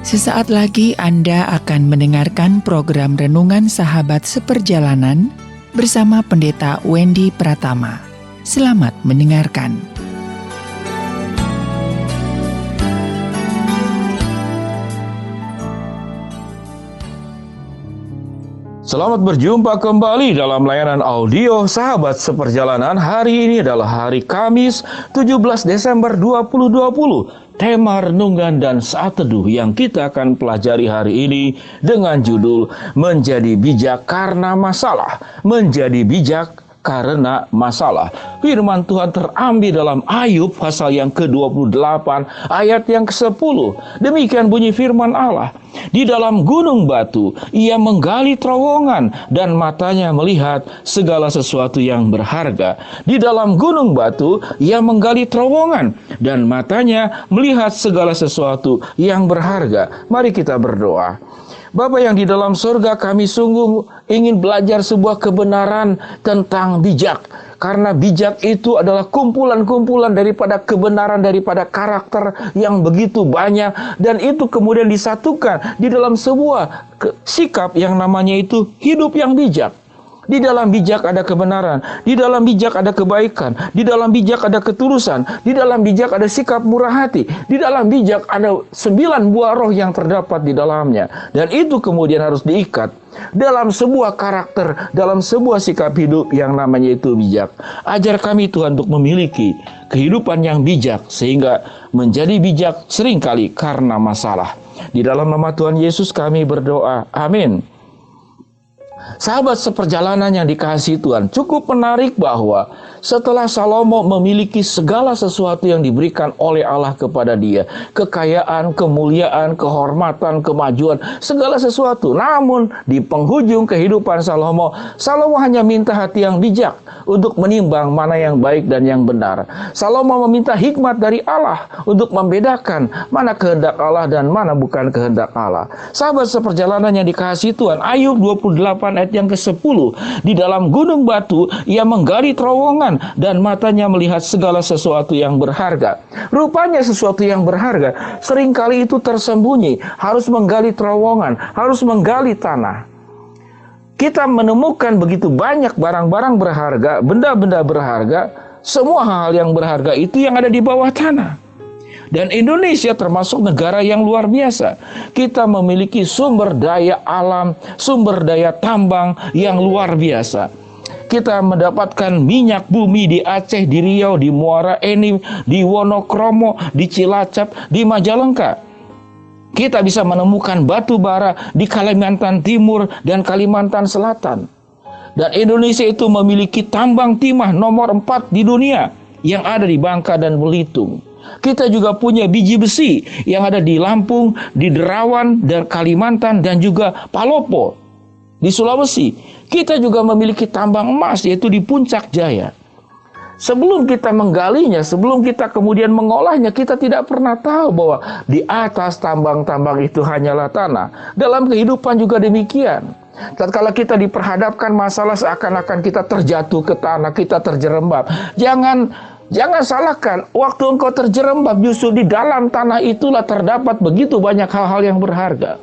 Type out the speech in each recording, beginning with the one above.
Sesaat lagi Anda akan mendengarkan program Renungan Sahabat Seperjalanan bersama Pendeta Wendy Pratama. Selamat mendengarkan. Selamat berjumpa kembali dalam layanan audio Sahabat Seperjalanan. Hari ini adalah hari Kamis 17 Desember 2020. Tema renungan dan saat teduh yang kita akan pelajari hari ini dengan judul Menjadi Bijak Karena Masalah. Menjadi bijak karena masalah. Firman Tuhan terambil dalam Ayub pasal yang ke-28 ayat yang ke-10. Demikian bunyi firman Allah. Di dalam gunung batu ia menggali terowongan dan matanya melihat segala sesuatu yang berharga. Di dalam gunung batu ia menggali terowongan dan matanya melihat segala sesuatu yang berharga. Mari kita berdoa. Bapa yang di dalam surga, kami sungguh ingin belajar sebuah kebenaran tentang bijak. Karena bijak itu adalah kumpulan-kumpulan daripada kebenaran, daripada karakter yang begitu banyak. Dan itu kemudian disatukan di dalam sebuah sikap yang namanya itu hidup yang bijak. Di dalam bijak ada kebenaran, di dalam bijak ada kebaikan, di dalam bijak ada ketulusan, di dalam bijak ada sikap murah hati, di dalam bijak ada 9 buah roh yang terdapat di dalamnya. Dan itu kemudian harus diikat dalam sebuah karakter, dalam sebuah sikap hidup yang namanya itu bijak. Ajar kami Tuhan untuk memiliki kehidupan yang bijak, sehingga menjadi bijak seringkali karena masalah. Di dalam nama Tuhan Yesus kami berdoa, amin. Sahabat seperjalanan yang dikasihi Tuhan, cukup menarik bahwa setelah Salomo memiliki segala sesuatu yang diberikan oleh Allah kepada dia, kekayaan, kemuliaan, kehormatan, kemajuan, segala sesuatu. Namun di penghujung kehidupan Salomo hanya minta hati yang bijak untuk menimbang mana yang baik dan yang benar. Salomo meminta hikmat dari Allah untuk membedakan mana kehendak Allah dan mana bukan kehendak Allah. Sahabat seperjalanan yang dikasihi Tuhan, Ayub 28 ayat yang ke-10, di dalam gunung batu ia menggali terowongan dan matanya melihat segala sesuatu yang berharga. Rupanya sesuatu yang berharga seringkali itu tersembunyi, harus menggali terowongan, harus menggali tanah. Kita menemukan begitu banyak barang-barang berharga, benda-benda berharga, semua hal yang berharga itu yang ada di bawah tanah. Dan Indonesia termasuk negara yang luar biasa. Kita memiliki sumber daya alam, sumber daya tambang yang luar biasa. Kita mendapatkan minyak bumi di Aceh, di Riau, di Muara Enim, di Wonokromo, di Cilacap, di Majalengka. Kita bisa menemukan batu bara di Kalimantan Timur dan Kalimantan Selatan. Dan Indonesia itu memiliki tambang timah nomor 4 di dunia yang ada di Bangka dan Belitung. Kita juga punya biji besi yang ada di Lampung, di Derawan, dan Kalimantan, dan juga Palopo di Sulawesi. Kita juga memiliki tambang emas, yaitu di Puncak Jaya. Sebelum kita menggalinya, sebelum kita kemudian mengolahnya, kita tidak pernah tahu bahwa di atas tambang-tambang itu hanyalah tanah. Dalam kehidupan juga demikian. Tatkala kita diperhadapkan masalah seakan-akan kita terjatuh ke tanah, kita terjerembab. Jangan salahkan, waktu engkau terjerembab, justru di dalam tanah itulah terdapat begitu banyak hal-hal yang berharga.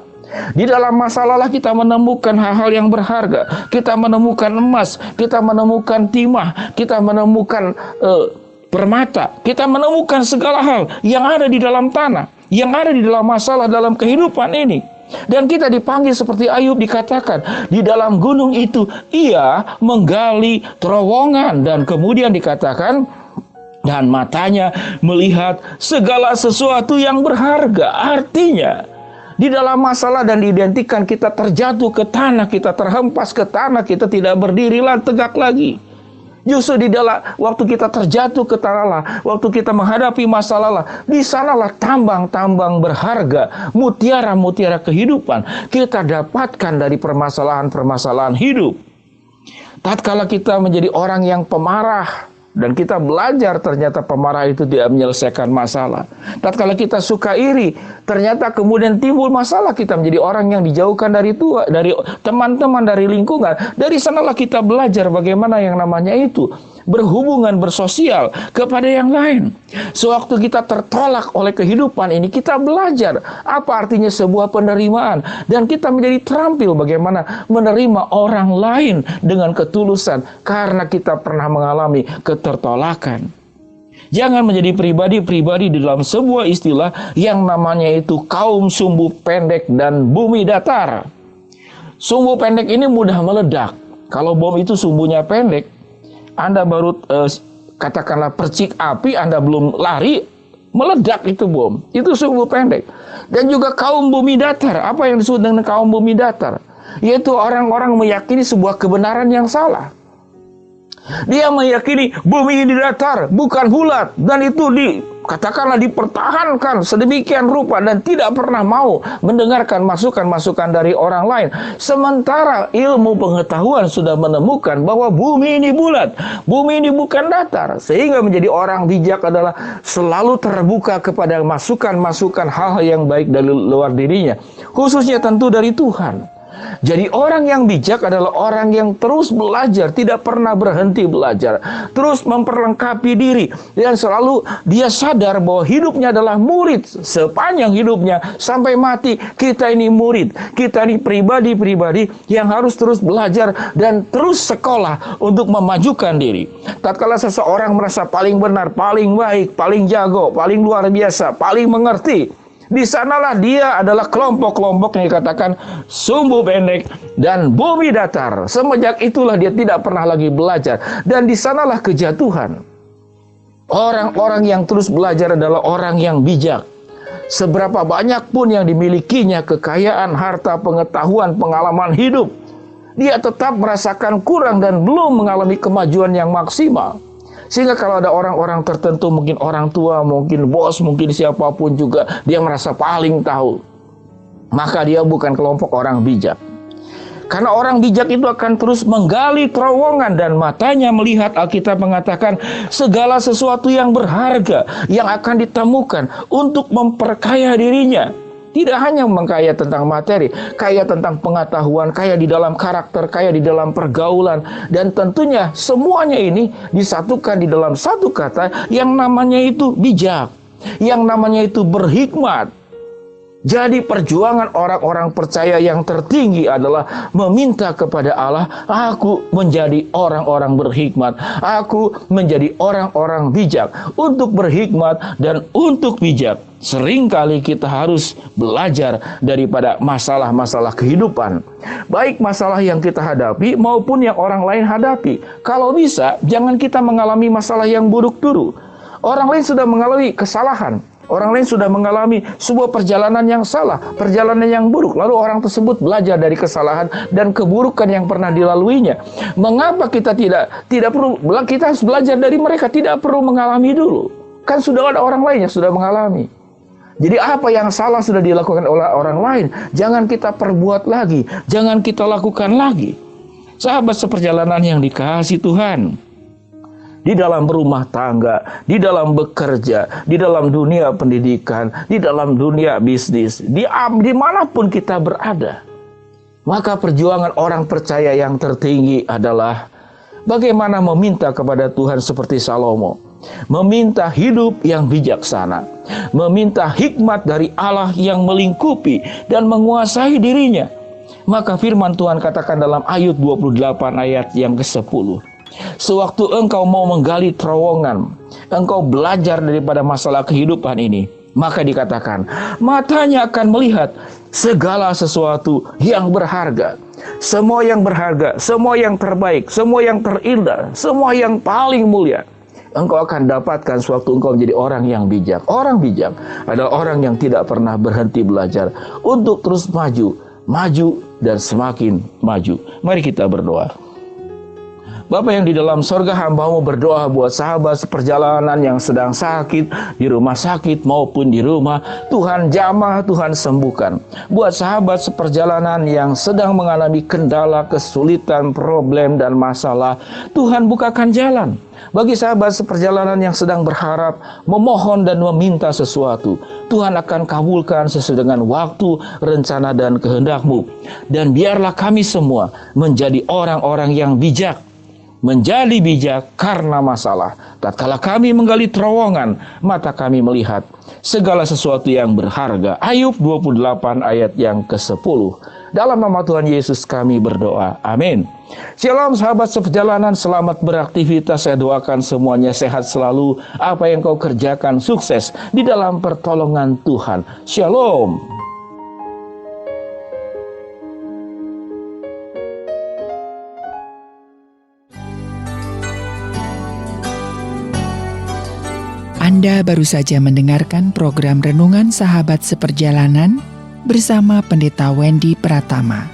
Di dalam masalahlah kita menemukan hal-hal yang berharga. Kita menemukan emas, kita menemukan timah, kita menemukan permata, kita menemukan segala hal yang ada di dalam tanah, yang ada di dalam masalah dalam kehidupan ini. Dan kita dipanggil seperti Ayub, dikatakan di dalam gunung itu ia menggali terowongan, dan kemudian dikatakan dan matanya melihat segala sesuatu yang berharga. Artinya di dalam masalah dan diidentikan kita terjatuh ke tanah, kita terhempas ke tanah, kita tidak berdiri tegak lagi. Justru di dalam waktu kita terjatuh ke tanah lah, waktu kita menghadapi masalah lah, di sanalah tambang-tambang berharga, mutiara-mutiara kehidupan kita dapatkan dari permasalahan-permasalahan hidup. Tatkala kita menjadi orang yang pemarah, dan kita belajar ternyata pemarah itu tidak menyelesaikan masalah. Tatkala kita suka iri, ternyata kemudian timbul masalah, kita menjadi orang yang dijauhkan dari teman-teman, dari lingkungan. Dari sanalah kita belajar bagaimana yang namanya itu berhubungan, bersosial kepada yang lain. Sewaktu kita tertolak oleh kehidupan ini, kita belajar apa artinya sebuah penerimaan. Dan kita menjadi terampil bagaimana menerima orang lain dengan ketulusan karena kita pernah mengalami ketertolakan. Jangan menjadi pribadi-pribadi di dalam sebuah istilah yang namanya itu kaum sumbu pendek dan bumi datar. Sumbu pendek ini mudah meledak. Kalau bom itu sumbunya pendek, Anda baru katakanlah percik api, Anda belum lari, meledak itu bom. Itu sumbu pendek. Dan juga kaum bumi datar. Apa yang disebut dengan kaum bumi datar? Yaitu orang-orang meyakini sebuah kebenaran yang salah. Dia meyakini bumi ini datar, bukan bulat, dan itu katakanlah dipertahankan sedemikian rupa dan tidak pernah mau mendengarkan masukan-masukan dari orang lain. Sementara ilmu pengetahuan sudah menemukan bahwa bumi ini bulat, bumi ini bukan datar, sehingga menjadi orang bijak adalah selalu terbuka kepada masukan-masukan hal-hal yang baik dari luar dirinya, khususnya tentu dari Tuhan. Jadi orang yang bijak adalah orang yang terus belajar, tidak pernah berhenti belajar, terus memperlengkapi diri, dan selalu dia sadar bahwa hidupnya adalah murid sepanjang hidupnya sampai mati. Kita ini murid, kita ini pribadi-pribadi yang harus terus belajar dan terus sekolah untuk memajukan diri. Tatkala seseorang merasa paling benar, paling baik, paling jago, paling luar biasa, paling mengerti, di sanalah dia adalah kelompok-kelompok yang dikatakan sumbu pendek dan bumi datar. Semenjak itulah dia tidak pernah lagi belajar. Dan di sanalah kejatuhan. Orang-orang yang terus belajar adalah orang yang bijak. Seberapa banyak pun yang dimilikinya, kekayaan, harta, pengetahuan, pengalaman hidup, dia tetap merasakan kurang dan belum mengalami kemajuan yang maksimal. Sehingga kalau ada orang-orang tertentu, mungkin orang tua, mungkin bos, mungkin siapapun juga, dia merasa paling tahu, maka dia bukan kelompok orang bijak. Karena orang bijak itu akan terus menggali terowongan dan matanya melihat, Alkitab mengatakan, segala sesuatu yang berharga yang akan ditemukan untuk memperkaya dirinya. Tidak hanya mengkaya tentang materi, kaya tentang pengetahuan, kaya di dalam karakter, kaya di dalam pergaulan. Dan tentunya semuanya ini disatukan di dalam satu kata yang namanya itu bijak, yang namanya itu berhikmat. Jadi perjuangan orang-orang percaya yang tertinggi adalah meminta kepada Allah, aku menjadi orang-orang berhikmat, aku menjadi orang-orang bijak. Untuk berhikmat dan untuk bijak, seringkali kita harus belajar daripada masalah-masalah kehidupan. Baik masalah yang kita hadapi maupun yang orang lain hadapi. Kalau bisa, jangan kita mengalami masalah yang buruk dulu. Orang lain sudah mengalami kesalahan. Orang lain sudah mengalami sebuah perjalanan yang salah, perjalanan yang buruk. Lalu orang tersebut belajar dari kesalahan dan keburukan yang pernah dilaluinya. Mengapa kita tidak perlu, kita harus belajar dari mereka, tidak perlu mengalami dulu. Kan sudah ada orang lain yang sudah mengalami. Jadi apa yang salah sudah dilakukan oleh orang lain, jangan kita perbuat lagi, jangan kita lakukan lagi. Sahabat seperjalanan yang dikasihi Tuhan, di dalam berumah tangga, di dalam bekerja, di dalam dunia pendidikan, di dalam dunia bisnis, dimanapun kita berada, maka perjuangan orang percaya yang tertinggi adalah bagaimana meminta kepada Tuhan seperti Salomo, meminta hidup yang bijaksana, meminta hikmat dari Allah yang melingkupi dan menguasai dirinya. Maka firman Tuhan katakan dalam Ayub 28 ayat yang ke-10, sewaktu engkau mau menggali terowongan, engkau belajar daripada masalah kehidupan ini, maka dikatakan, matanya akan melihat segala sesuatu yang berharga. Semua yang berharga, semua yang terbaik, semua yang terindah, semua yang paling mulia, engkau akan dapatkan sewaktu engkau menjadi orang yang bijak. Orang bijak adalah orang yang tidak pernah berhenti belajar untuk terus maju dan semakin maju. Mari kita berdoa. Bapa yang di dalam sorga, hamba-Mu berdoa buat sahabat seperjalanan yang sedang sakit, di rumah sakit maupun di rumah. Tuhan jamah, Tuhan sembuhkan. Buat sahabat seperjalanan yang sedang mengalami kendala, kesulitan, problem, dan masalah, Tuhan bukakan jalan. Bagi sahabat seperjalanan yang sedang berharap, memohon dan meminta sesuatu, Tuhan akan kabulkan sesuai dengan waktu, rencana, dan kehendak-Mu. Dan biarlah kami semua menjadi orang-orang yang bijak, menjadi bijak karena masalah. Tatkala kami menggali terowongan, mata kami melihat segala sesuatu yang berharga. Ayub 28 ayat yang ke-10. Dalam nama Tuhan Yesus kami berdoa. Amin. Shalom sahabat seperjalanan, selamat beraktivitas. Saya doakan semuanya sehat selalu. Apa yang kau kerjakan sukses di dalam pertolongan Tuhan. Shalom. Anda baru saja mendengarkan program Renungan Sahabat Seperjalanan bersama Pendeta Wendy Pratama.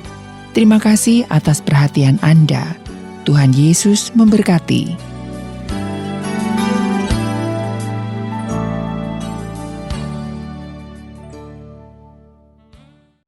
Terima kasih atas perhatian Anda. Tuhan Yesus memberkati.